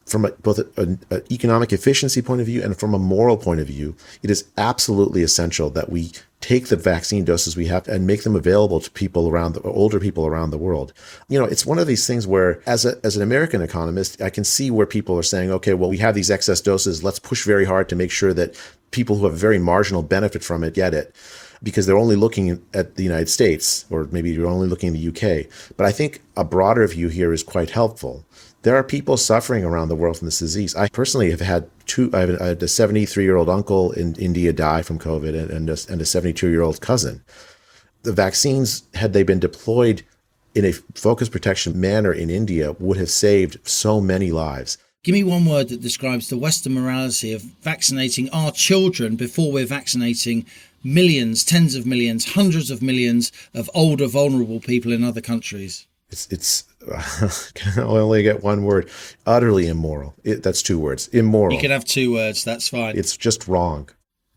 From both an economic efficiency point of view and from a moral point of view, it is absolutely essential that we take the vaccine doses we have and make them available to people older people around the world. You know, it's one of these things where, as an American economist, I can see where people are saying, okay, well, we have these excess doses. Let's push very hard to make sure that people who have very marginal benefit from it get it, because they're only looking at the United States, or maybe you're only looking at the UK. But I think a broader view here is quite helpful. There are people suffering around the world from this disease. I personally have had I had a 73-year-old uncle in India die from COVID and a 72-year-old cousin. The vaccines, had they been deployed in a focused protection manner in India, would have saved so many lives. Give me one word that describes the Western morality of vaccinating our children before we're vaccinating millions, tens of millions, hundreds of millions of older, vulnerable people in other countries. It's can only get one word: utterly immoral. That's two words: immoral. You can have two words. That's fine. It's just wrong.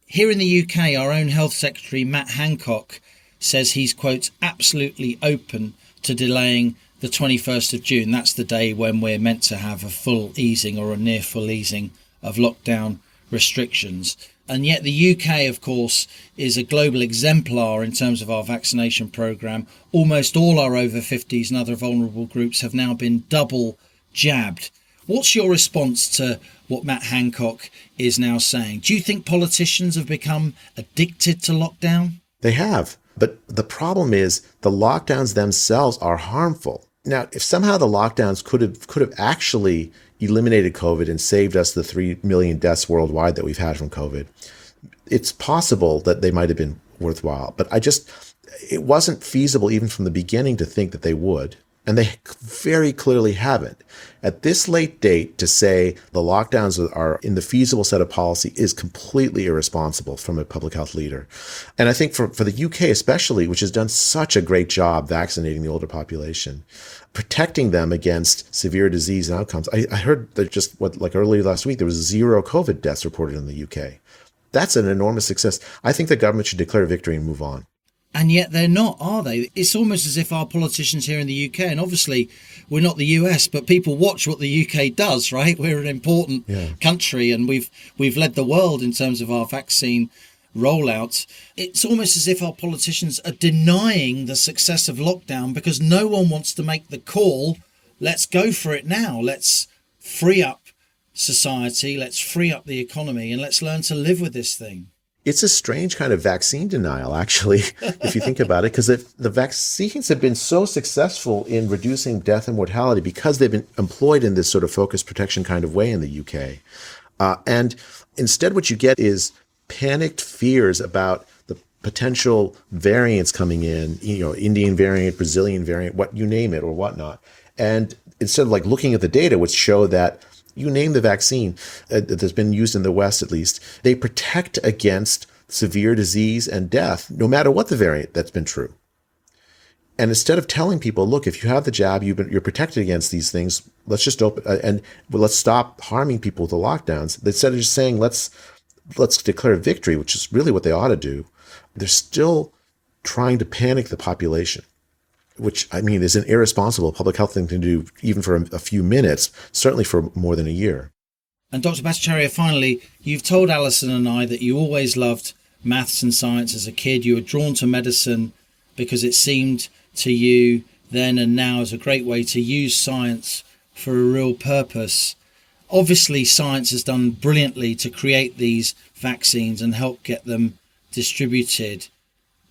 Here in the UK, our own Health Secretary Matt Hancock says he's, quote, absolutely open to delaying the 21st of June. That's the day when we're meant to have a full easing or a near full easing of lockdown restrictions. And yet the UK, of course, is a global exemplar in terms of our vaccination programme. Almost all our over 50s and other vulnerable groups have now been double jabbed. What's your response to what Matt Hancock is now saying? Do you think politicians have become addicted to lockdown? They have. But the problem is the lockdowns themselves are harmful. Now, if somehow the lockdowns could have actually eliminated COVID and saved us the 3 million deaths worldwide that we've had from COVID, it's possible that they might have been worthwhile. But it wasn't feasible even from the beginning to think that they would. And they very clearly haven't. At this late date, to say the lockdowns are in the feasible set of policy is completely irresponsible from a public health leader. And I think for the UK especially, which has done such a great job vaccinating the older population, protecting them against severe disease and outcomes. I heard that earlier last week, there was 0 COVID deaths reported in the UK. That's an enormous success. I think the government should declare victory and move on. And yet they're not, are they? It's almost as if our politicians here in the UK, and obviously we're not the US, but people watch what the UK does, right? We're an important country, and we've led the world in terms of our vaccine rollout. It's almost as if our politicians are denying the success of lockdown because no one wants to make the call, let's go for it now. Let's free up society, let's free up the economy, and let's learn to live with this thing. It's a strange kind of vaccine denial, actually, if you think about it, because the vaccines have been so successful in reducing death and mortality because they've been employed in this sort of focused protection kind of way in the UK. And instead what you get is panicked fears about the potential variants coming in, Indian variant, Brazilian variant, what you name it or whatnot. And instead of like looking at the data, which show that you name the vaccine that's been used in the West, at least, they protect against severe disease and death, no matter what the variant, that's been true. And instead of telling people, look, if you have the jab, you're protected against these things, let's just open and let's stop harming people with the lockdowns. Instead of just saying, let's declare victory, which is really what they ought to do, they're still trying to panic the population, which, I mean, is an irresponsible public health thing to do, even for a few minutes, certainly for more than a year. And Dr. Bhattacharya, finally, you've told Allison and I that you always loved maths and science as a kid. You were drawn to medicine because it seemed to you then and now as a great way to use science for a real purpose. Obviously, science has done brilliantly to create these vaccines and help get them distributed.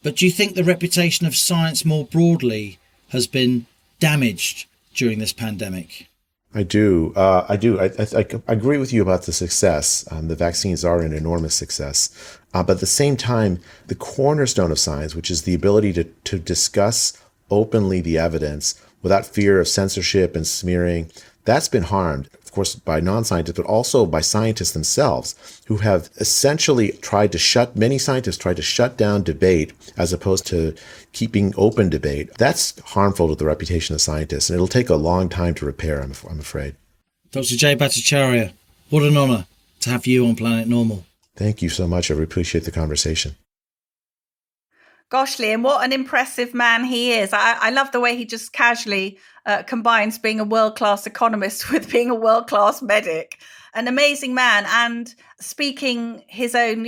But do you think the reputation of science more broadly has been damaged during this pandemic? I do. I agree with you about the success. The vaccines are an enormous success. But at the same time, the cornerstone of science, which is the ability to discuss openly the evidence without fear of censorship and smearing, that's been harmed, of course, by non-scientists, but also by scientists themselves, who have essentially many scientists tried to shut down debate as opposed to keeping open debate. That's harmful to the reputation of scientists, and it'll take a long time to repair, I'm afraid. Dr. Jay Bhattacharya, what an honour to have you on Planet Normal. Thank you so much. I appreciate the conversation. Gosh, Liam, what an impressive man he is. I love the way he just casually combines being a world-class economist with being a world-class medic. An amazing man, and speaking his own,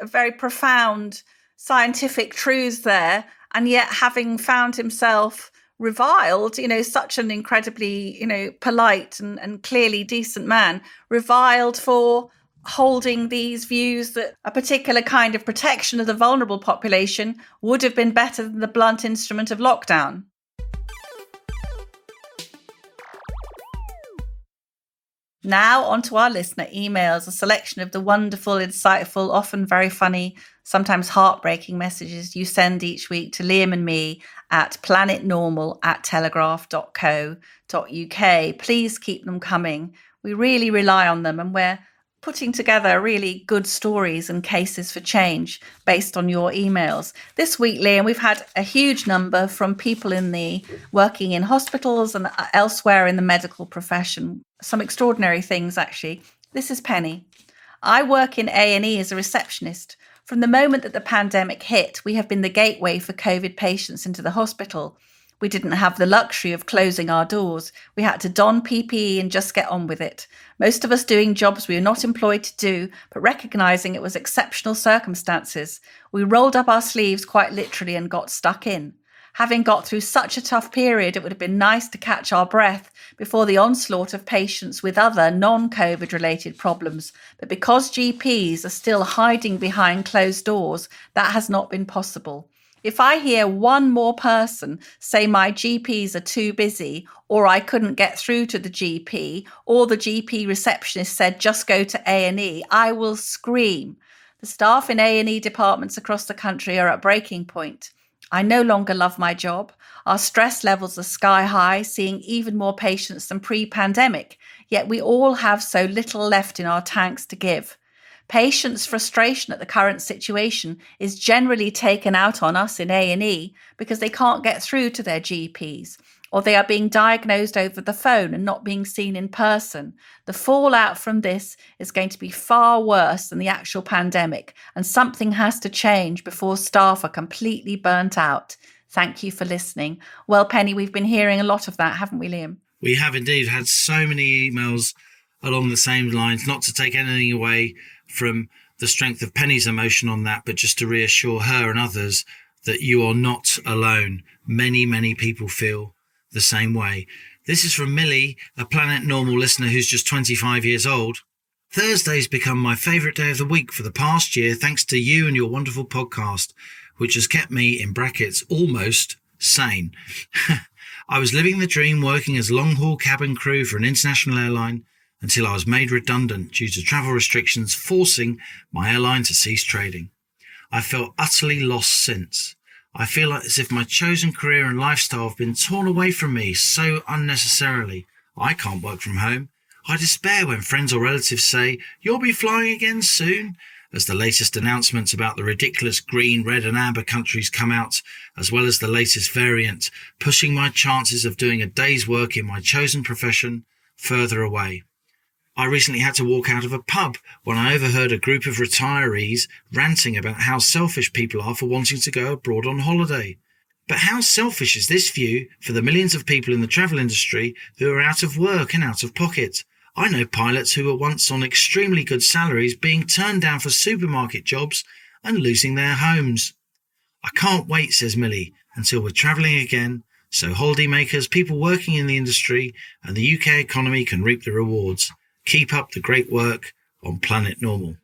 very profound scientific truths there, and yet having found himself reviled, such an incredibly, polite and clearly decent man, reviled for holding these views that a particular kind of protection of the vulnerable population would have been better than the blunt instrument of lockdown. Now on to our listener emails, a selection of the wonderful, insightful, often very funny, sometimes heartbreaking messages you send each week to Liam and me at planetnormal@telegraph.co.uk. Please keep them coming. We really rely on them, and we're putting together really good stories and cases for change based on your emails. This week, Liam, we've had a huge number from people working in hospitals and elsewhere in the medical profession. Some extraordinary things, actually. This is Penny. I work in A&E as a receptionist. From the moment that the pandemic hit, we have been the gateway for COVID patients into the hospital. We didn't have the luxury of closing our doors. We had to don PPE and just get on with it. Most of us doing jobs we were not employed to do, but recognising it was exceptional circumstances. We rolled up our sleeves quite literally and got stuck in. Having got through such a tough period, it would have been nice to catch our breath before the onslaught of patients with other non-COVID related problems. But because GPs are still hiding behind closed doors, that has not been possible. If I hear one more person say my GPs are too busy, or I couldn't get through to the GP, or the GP receptionist said just go to A&E, I will scream. The staff in A&E departments across the country are at breaking point. I no longer love my job. Our stress levels are sky high, seeing even more patients than pre-pandemic, yet we all have so little left in our tanks to give. Patients' frustration at the current situation is generally taken out on us in A&E because they can't get through to their GPs, or they are being diagnosed over the phone and not being seen in person. The fallout from this is going to be far worse than the actual pandemic, and something has to change before staff are completely burnt out. Thank you for listening. Well, Penny, we've been hearing a lot of that, haven't we, Liam? We have indeed had so many emails along the same lines, not to take anything away from the strength of Penny's emotion on that, but just to reassure her and others that you are not alone. Many, many people feel the same way. This is from Millie, a Planet Normal listener who's just 25 years old. Thursday's become my favourite day of the week for the past year, thanks to you and your wonderful podcast, which has kept me, in brackets, almost sane. I was living the dream working as long-haul cabin crew for an international airline until I was made redundant due to travel restrictions forcing my airline to cease trading. I felt utterly lost since. I feel like as if my chosen career and lifestyle have been torn away from me so unnecessarily. I can't work from home. I despair when friends or relatives say, "You'll be flying again soon," as the latest announcements about the ridiculous green, red and amber countries come out, as well as the latest variant, pushing my chances of doing a day's work in my chosen profession further away. I recently had to walk out of a pub when I overheard a group of retirees ranting about how selfish people are for wanting to go abroad on holiday. But how selfish is this view for the millions of people in the travel industry who are out of work and out of pocket? I know pilots who were once on extremely good salaries being turned down for supermarket jobs and losing their homes. I can't wait, says Millie, until we're travelling again, so holidaymakers, people working in the industry and the UK economy can reap the rewards. Keep up the great work on Planet Normal.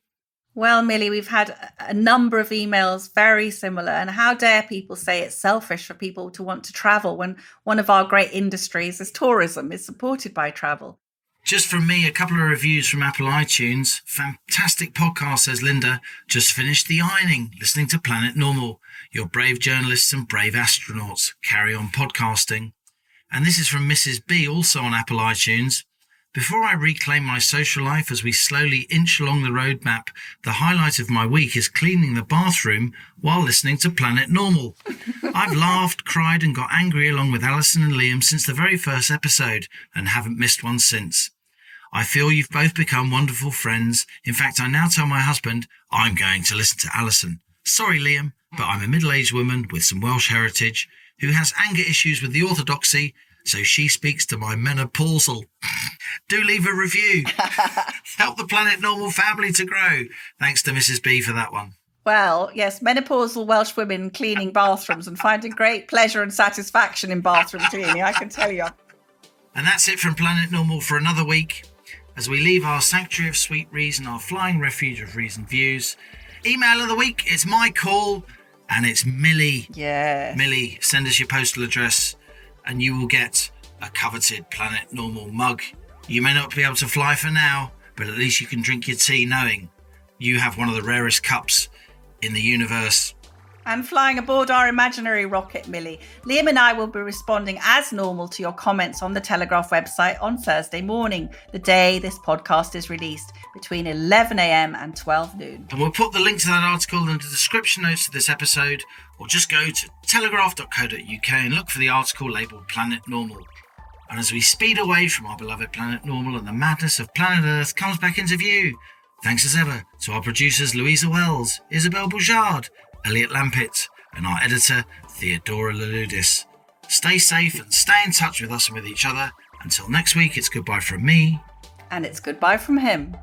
Well, Millie, we've had a number of emails very similar. And how dare people say it's selfish for people to want to travel when one of our great industries is tourism, is supported by travel. Just from me, a couple of reviews from Apple iTunes. Fantastic podcast, says Linda. Just finished the ironing, listening to Planet Normal. You're brave journalists and brave astronauts. Carry on podcasting. And this is from Mrs. B, also on Apple iTunes. Before I reclaim my social life as we slowly inch along the roadmap, the highlight of my week is cleaning the bathroom while listening to Planet Normal. I've laughed, cried and got angry along with Allison and Liam since the very first episode and haven't missed one since. I feel you've both become wonderful friends. In fact, I now tell my husband I'm going to listen to Allison. Sorry, Liam, but I'm a middle-aged woman with some Welsh heritage who has anger issues with the orthodoxy, so she speaks to my menopausal. Do leave a review. Help the Planet Normal family to grow. Thanks to Mrs. B for that one. Well, yes, menopausal Welsh women cleaning bathrooms and finding great pleasure and satisfaction in bathroom cleaning, I can tell you. And that's it from Planet Normal for another week. As we leave our sanctuary of sweet reason, our flying refuge of reasoned views. Email of the week, it's my call, and it's Millie. Yeah. Millie, send us your postal address, and you will get a coveted Planet Normal mug. You may not be able to fly for now, but at least you can drink your tea knowing you have one of the rarest cups in the universe. And flying aboard our imaginary rocket, Millie. Liam and I will be responding as normal to your comments on the Telegraph website on Thursday morning, the day this podcast is released, between 11 a.m. and 12 noon. And we'll put the link to that article in the description notes to this episode, or just go to telegraph.co.uk and look for the article labelled Planet Normal. And as we speed away from our beloved Planet Normal and the madness of planet Earth comes back into view, thanks as ever to our producers Louisa Wells, Isabel Bouchard, Elliot Lampitt, and our editor Theodora Laludis. Stay safe and stay in touch with us and with each other. Until next week, it's goodbye from me. And it's goodbye from him.